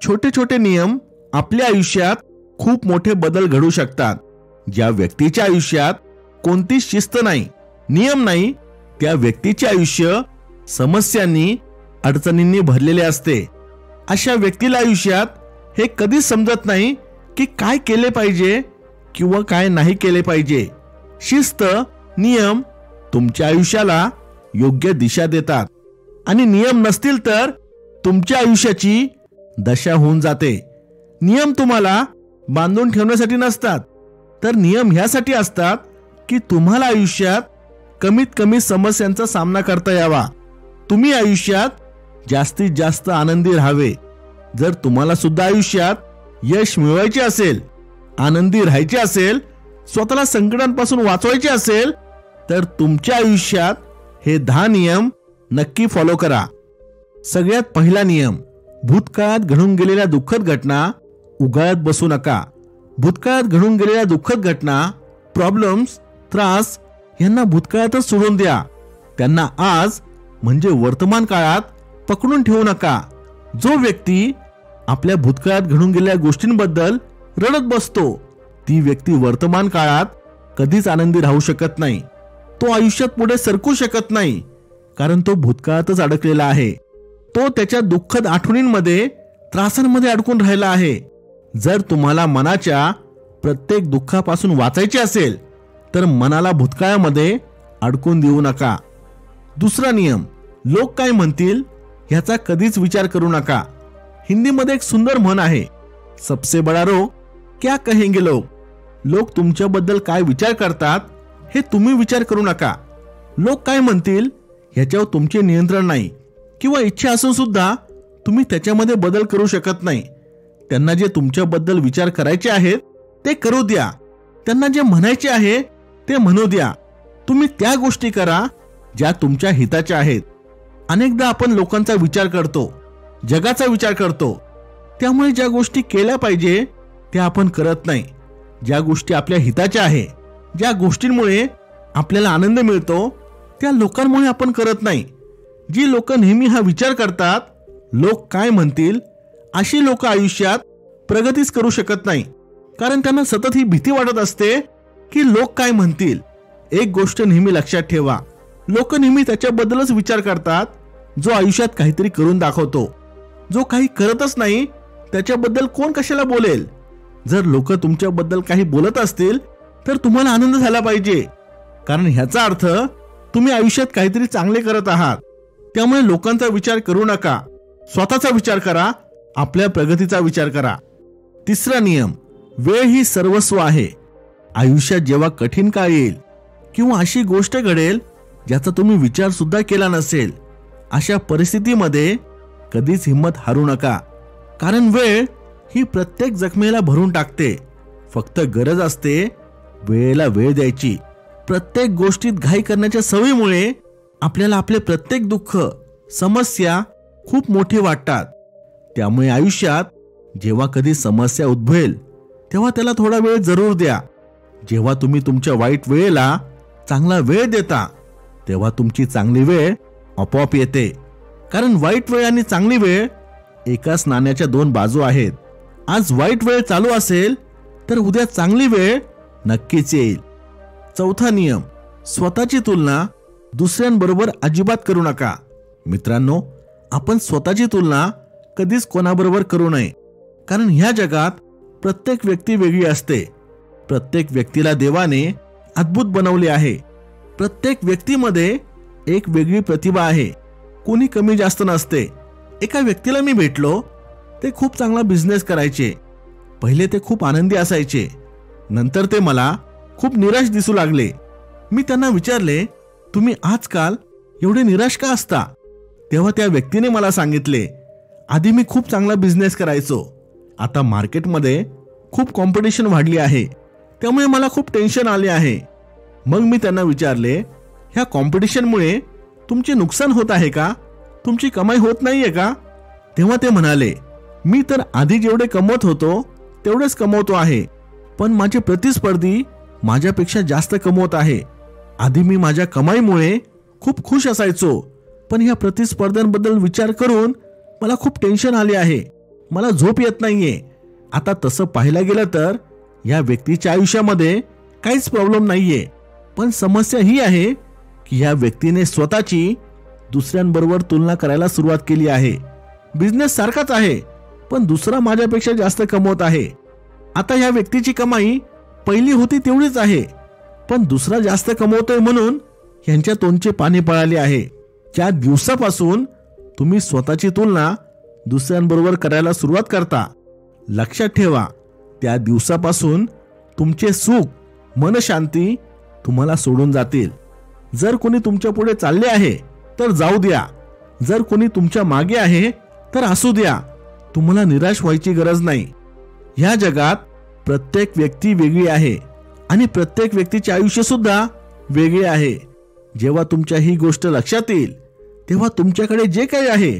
छोटे छोटे नियम आपल्या आयुष्यात खूप मोठे बदल घडू शकतात. ज्या व्यक्तीच्या आयुष्यात कोणतीच शिस्त नाही, नियम नाही, त्या व्यक्तीचे आयुष्य समस्यांनी, अडचणींनी भरलेले असते. अशा व्यक्तीला आयुष्यात हे कधीच समजत नाही की काय केले पाहिजे किंवा काय नाही केले पाहिजे. शिस्त, नियम तुमच्या आयुष्याला योग्य दिशा देतात आणि नियम नसतील तर तुमच्या आयुष्याची दशा होऊन जाते. नियम तुम्हाला बांधून ठेवण्यासाठी नसतात, तर नियम ह्यासाठी असतात की तुम्हाला आयुष्यात कमीत कमी समस्यांचा सामना करता यावा. तुम्ही आयुष्यात जास्तीत जास्त आनंदी राहावे. जर तुम्हाला सुद्धा आयुष्यात यश मिळवायचे असेल, आनंदी राहायचे असेल, स्वतःला संकटांपासून वाचवायचे असेल, तर तुमच्या आयुष्यात हे 10 नियम नक्की फॉलो करा. सगळ्यात पहिला नियम, भूतकाळात घडून गेलेल्या दुःखद घटना उगाळत बसू नका. भूतकाळात घडून गेलेल्या दुःखद घटना, प्रॉब्लेम्स, त्रास यांना भूतकाळातच सोडून द्या. त्यांना आज म्हणजे वर्तमान काळात पकडून ठेवू नका. जो व्यक्ती आपल्या भूतकाळात घडून गेलेल्या गोष्टींबद्दल रडत बसतो, ती व्यक्ती वर्तमान काळात कधीच आनंदी राहू शकत नाही. तो आयुष्यात पुढे सरकू शकत नाही, कारण तो भूतकाळातच अडकलेला आहे. तो त्याच्या दुःखद आठवणींमध्ये, त्रासांमध्ये अडकून राहिला आहे. जर तुम्हाला मनाच्या प्रत्येक दुःखापासून वाचायचे असेल तर मनाला भूतकाळामध्ये अडकून देऊ नका. दुसरा नियम, लोक काय म्हणतील ह्याचा कधीच विचार करू नका. हिंदीमध्ये एक सुंदर म्हण आहे, सबसे बडा रोग क्या कहेंगे लोग. लोक तुमच्याबद्दल काय विचार करतात हे तुम्ही विचार करू नका. लोक काय म्हणतील ह्याच्यावर तुमचे नियंत्रण नाही किंवा इच्छा असून सुद्धा तुम्ही त्याच्यामध्ये बदल करू शकत नाही. त्यांना जे तुमच्याबद्दल विचार करायचे आहेत ते करू द्या. त्यांना जे म्हणायचे आहे ते म्हणू द्या. तुम्ही त्या गोष्टी करा ज्या तुमच्या हिताच्या आहेत. अनेकदा आपण लोकांचा विचार करतो, जगाचा विचार करतो, त्यामुळे ज्या गोष्टी केल्या पाहिजे त्या आपण करत नाही. ज्या गोष्टी आपल्या हिताच्या आहे, ज्या गोष्टींमुळे आपल्याला आनंद मिळतो, त्या लोकांमुळे आपण करत नाही. जी लोक नेहमी हा विचार करतात, लोक काय म्हणतील, अशी लोक आयुष्यात प्रगतीच करू शकत नाही. कारण त्यांना सतत ही भीती वाटत असते की लोक काय म्हणतील. एक गोष्ट नेहमी लक्षात ठेवा, लोक नेहमी त्याच्याबद्दलच विचार करतात जो आयुष्यात काहीतरी करून दाखवतो. जो काही करतच नाही त्याच्याबद्दल कोण कशाला बोलेल. जर लोक तुमच्याबद्दल काही बोलत असतील तर तुम्हाला आनंद झाला पाहिजे, कारण ह्याचा अर्थ तुम्ही आयुष्यात काहीतरी चांगले करत आहात. त्यामुळे लोकांचा विचार करू नका, स्वतःचा विचार करा, आपल्या प्रगतीचा विचार करा. तिसरा नियम, वेळ ही सर्वस्व आहे. आयुष्यात जेव्हा कठीण काळ येईल किंवा अशी गोष्ट घडेल ज्याचा तुम्ही विचार सुद्धा केला नसेल, अशा परिस्थितीमध्ये कधीच हिंमत हारू नका. कारण वेळ ही प्रत्येक जखमेला भरून टाकते. फक्त गरज असते वेळेला वेळ द्यायची. प्रत्येक गोष्टीत घाई करण्याच्या सवयीमुळे आपल्याला आपले प्रत्येक दुःख, समस्या खूप मोठी वाटतात. त्यामुळे आयुष्यात जेव्हा कधी समस्या उद्भवेल तेव्हा त्याला थोडा वेळ जरूर द्या. जेव्हा तुम्ही तुमच्या वाईट वेळेला चांगला वेळ देता तेव्हा तुमची चांगली वेळ आपोआप येते. कारण वाईट वेळ आणि चांगली वेळ एकाच नाण्याच्या 2 बाजू आहेत. आज वाईट वेळ चालू असेल तर उद्या चांगली वेळ नक्कीच येईल. चौथा नियम, स्वतःची तुलना दुसऱ्यांबरोबर अजिबात करू नका. मित्रांनो, आपण स्वतःची तुलना कधीच कोणाबरोबर करू नये. कारण ह्या जगात प्रत्येक व्यक्ती वेगळी असते. प्रत्येक व्यक्तीला देवाने अद्भुत बनवले आहे. प्रत्येक व्यक्तीमध्ये एक वेगळी प्रतिभा आहे. कोणी कमी जास्त नसते. एका व्यक्तीला मी भेटलो, ते खूप चांगला बिझनेस करायचे. पहिले ते खूप आनंदी असायचे, नंतर ते मला खूप निराश दिसू लागले. मी त्यांना विचारले, तुम्ही आजकाल एवढे निराश का असता? तेव्हा त्या व्यक्तीने मला सांगितले, आधी मी खूप चांगला बिझनेस करायचो, आता मार्केटमध्ये खूप कॉम्पिटिशन वाढली आहे, त्यामुळे मला खूप टेन्शन आले आहे. मग मी त्यांना विचारले, ह्या कॉम्पिटिशनमुळे तुमचे नुकसान होत आहे का? तुमची कमाई होत नाहीये का? तेव्हा ते म्हणाले, मी तर आधी जेवढे कमवत होतो तेवढेच कमवतो आहे, पण माझे प्रतिस्पर्धी माझ्यापेक्षा जास्त कमवत आहे. आधी मी माझ्या कमाईमुळे खूप खुश असायचो, पण ह्या प्रतिस्पर्ध्यांबद्दल विचार करून मला खूप टेन्शन आले आहे. मला झोप येत नाहीये. आता तसं पाहायला गेलं तर या व्यक्तीच्या आयुष्यामध्ये काहीच प्रॉब्लेम नाहीये, पण समस्या ही आहे की या व्यक्तीने स्वतःची दुसऱ्यांबरोबर तुलना करायला सुरुवात केली आहे. बिझनेस सारखाच आहे, पण दुसरा माझ्यापेक्षा जास्त कमवत आहे. आता या व्यक्तीची कमाई पहिली होती तेवढीच आहे, पण दुसरा जास्त कमवतोय म्हणून यांच्या तोंडचे पाणी पळाले आहे. ज्या दिवसापासून तुम्ही स्वतःची तुलना दुसऱ्यांबरोबर करायला सुरुवात करता, लक्षात ठेवा, त्या दिवसापासून तुमचे सुख, मनशांती तुम्हाला सोडून जातील. जर कोणी तुमच्या पुढे चालले आहे तर जाऊ द्या. जर कोणी तुमच्या मागे आहे तर असू द्या. तुम्हाला निराश व्हायची गरज नाही. ह्या जगात प्रत्येक व्यक्ती वेगळी आहे आणि प्रत्येक व्यक्तीचे आयुष्य सुद्धा वेगळे आहे. जेव्हा तुमच्या ही गोष्ट लक्षात येईल तेव्हा तुमच्याकडे जे काही आहे,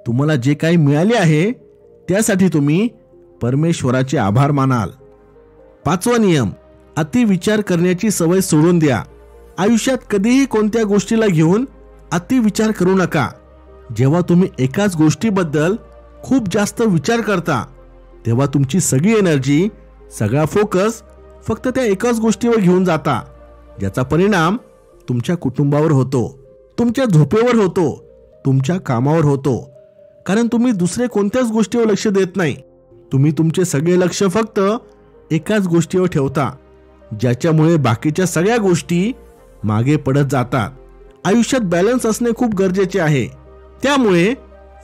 तुम्हाला जे काही मिळाले आहे, त्यासाठी तुम्ही परमेश्वराचे आभार मानाल. 5वा नियम, अति विचार करण्याची सवय सोडून द्या. आयुष्यात कधीही कोणत्या गोष्टीला घेऊन अति विचार करू नका. जेव्हा तुम्ही एकाच गोष्टीबद्दल खूप जास्त विचार करता तेव्हा तुमची सगळी एनर्जी, सगळा फोकस फक्त त्या एकाच गोष्टीवर घेऊन जाता, ज्याचा परिणाम तुमच्या कुटुंबावर होतो, तुमच्या झोपेवर होतो, तुमच्या कामावर होतो. कारण तुम्ही दुसरे कोणत्याच गोष्टीवर लक्ष देत नाही. तुम्ही तुमचे सगळे लक्ष फक्त एकाच गोष्टीवर ठेवता, ज्याच्यामुळे बाकीच्या सगळ्या गोष्टी मागे पडत जातात. आयुष्यात बॅलन्स असणे खूप गरजेचे आहे. त्यामुळे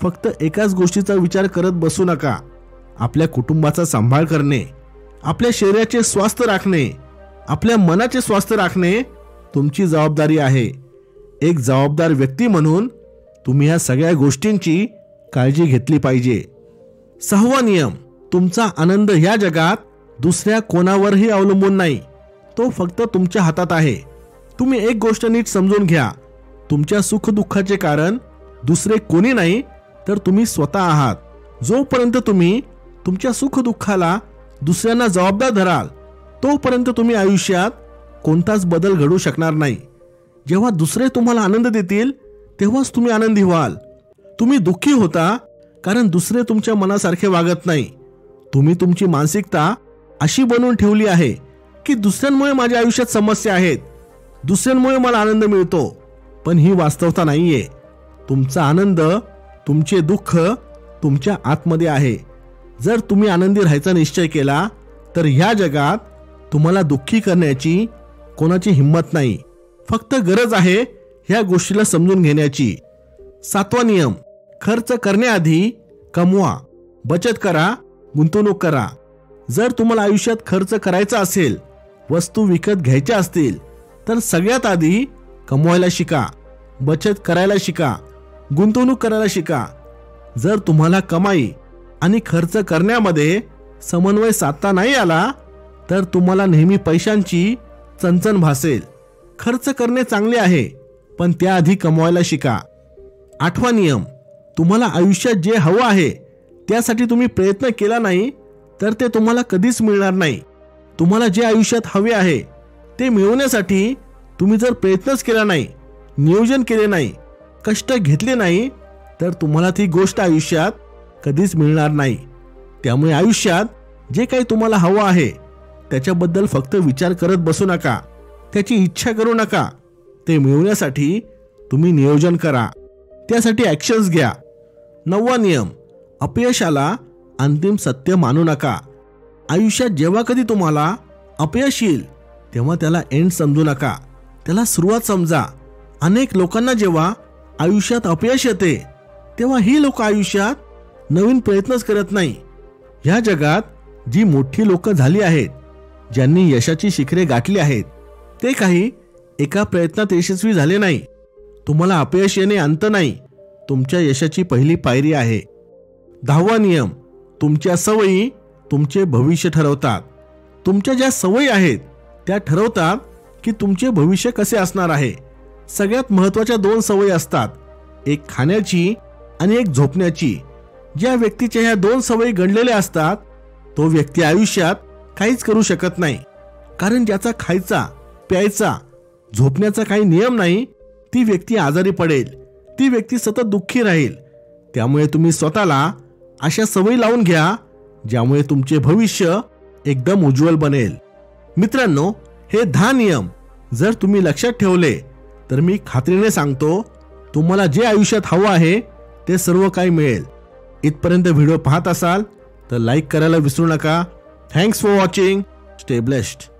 फक्त एकाच गोष्टीचा विचार करत बसू नका. आपल्या कुटुंबाचा सांभाळ करणे, आपल्या शरीराचे स्वास्थ्य राखणे, आपल्या मनाचे स्वास्थ्य राखणे तुमची जबाबदारी आहे. एक जबाबदार व्यक्ती म्हणून तुम्ही या सगळ्या गोष्टींची काळजी घेतली पाहिजे. 6वा नियम, तुमचा आनंद या जगात दुसऱ्या कोणावरही अवलंबून नाही. तो फक्त तुमच्या हातात आहे. तुम्ही एक गोष्ट नीट समजून घ्या, तुमच्या सुखदुःखाचे कारण दुसरे कोणी नाही तर तुम्ही स्वतः आहात. जोपर्यंत तुम्ही तुमच्या सुखदुःखाला दुसऱ्यांना जबाबदार धराल तोपर्यंत तुम्ही आयुष्यात कोणताच बदल घडू शकणार नाही. जेव्हा दुसरे तुम्हाला आनंद देतील तेव्हाच तुम्ही आनंदी व्हाल. तुम्ही दुःखी होता कारण दुसरे तुमच्या मनासारखे वागत नाही. तुम्ही तुमची मानसिकता अशी बनवून ठेवली आहे की दुसऱ्यांमुळे माझ्या आयुष्यात समस्या आहेत, दुसऱ्यांमुळे मला आनंद मिळतो. पण ही वास्तवता नाहीये. तुमचा आनंद, तुमचे दुःख तुमच्या आतमध्ये आहे. जर तुम्ही आनंदी राहायचा निश्चय केला तर ह्या जगात तुम्हाला दुःखी करण्याची कोणाची हिंमत नाही. फक्त गरज आहे ह्या गोष्टीला समजून घेण्याची. 7वा नियम, खर्च करण्याआधी कमवा, बचत करा, गुंतवणूक करा. जर तुम्हाला आयुष्यात खर्च करायचा असेल, वस्तू विकत घ्यायच्या असतील तर सगळ्यात आधी कमवायला शिका, बचत करायला शिका, गुंतवणूक करायला शिका. जर तुम्हाला कमाई आणि खर्च करण्यामध्ये समन्वय साधता नाही आला तर तुम्हाला नेहमी पैशांची चणचण भासेल. खर्च करणे चांगले आहे, पण त्याआधी कमवायला शिका. 8वा नियम, तुम्हाला आयुष्यात जे हवं आहे त्यासाठी तुम्ही प्रयत्न केला नाही तर ते तुम्हाला कधीच मिळणार नाही. तुम्हाला जे आयुष्यात हवे आहे ते मिळवण्यासाठी तुम्ही जर प्रयत्नच केला नाही, नियोजन केले नाही, कष्ट घेतले नाही तर तुम्हाला ती गोष्ट आयुष्यात कधीच मिळणार नाही. त्यामुळे आयुष्यात जे काही तुम्हाला हवं आहे त्याच्याबद्दल फक्त विचार करत बसू नका, त्याची इच्छा करू नका. ते मिळवण्यासाठी तुम्ही नियोजन करा, त्यासाठी ॲक्शन्स घ्या. 9वा नियम, अपयशाला अंतिम सत्य मानू नका. आयुष्यात जेव्हा कधी तुम्हाला अपयश येईल तेव्हा त्याला एंड समजू नका, त्याला सुरुवात समजा. अनेक लोकांना जेव्हा आयुष्यात अपयश येते तेव्हा ही लोक आयुष्यात नवीन प्रयत्नच करत नाही. ह्या जगात जी मोठी लोक झाली आहेत, ज्यांनी यशाची शिखरे गाठली आहेत, ते काही एका प्रयत्नात यशस्वी झाले नाही. तुम्हाला अपयश येणे अंत नाही, तुमच्या यशाची पहिली पायरी आहे. 10वा नियम, तुमच्या सवयी तुमचे भविष्य ठरवतात. तुमच्या ज्या सवयी आहेत त्या ठरवतात की तुमचे भविष्य कसे असणार आहे. सगळ्यात महत्त्वाच्या 2 सवयी असतात, एक खाण्याची आणि एक झोपण्याची. ज्या व्यक्तीच्या ह्या 2 सवयी गणलेल्या असतात तो व्यक्ती आयुष्यात काहीच करू शकत नाही. कारण ज्याचा खायचा, प्यायचा, झोपण्याचा काही नियम नाही, ती व्यक्ती आजारी पडेल, ती व्यक्ती सतत दुःखी राहील. त्यामुळे तुम्ही स्वतःला अशा सवयी लावून घ्या ज्यामुळे तुमचे भविष्य एकदम उज्ज्वल बनेल. मित्रांनो, हे 10 नियम जर तुम्ही लक्षात ठेवले तर मी खात्रीने सांगतो तुम्हाला जे आयुष्यात हवं आहे ते सर्व काही मिळेल. इथपर्यंत व्हिडिओ पाहत असाल तर लाईक करायला विसरू नका. Thanks for watching. Stay blessed.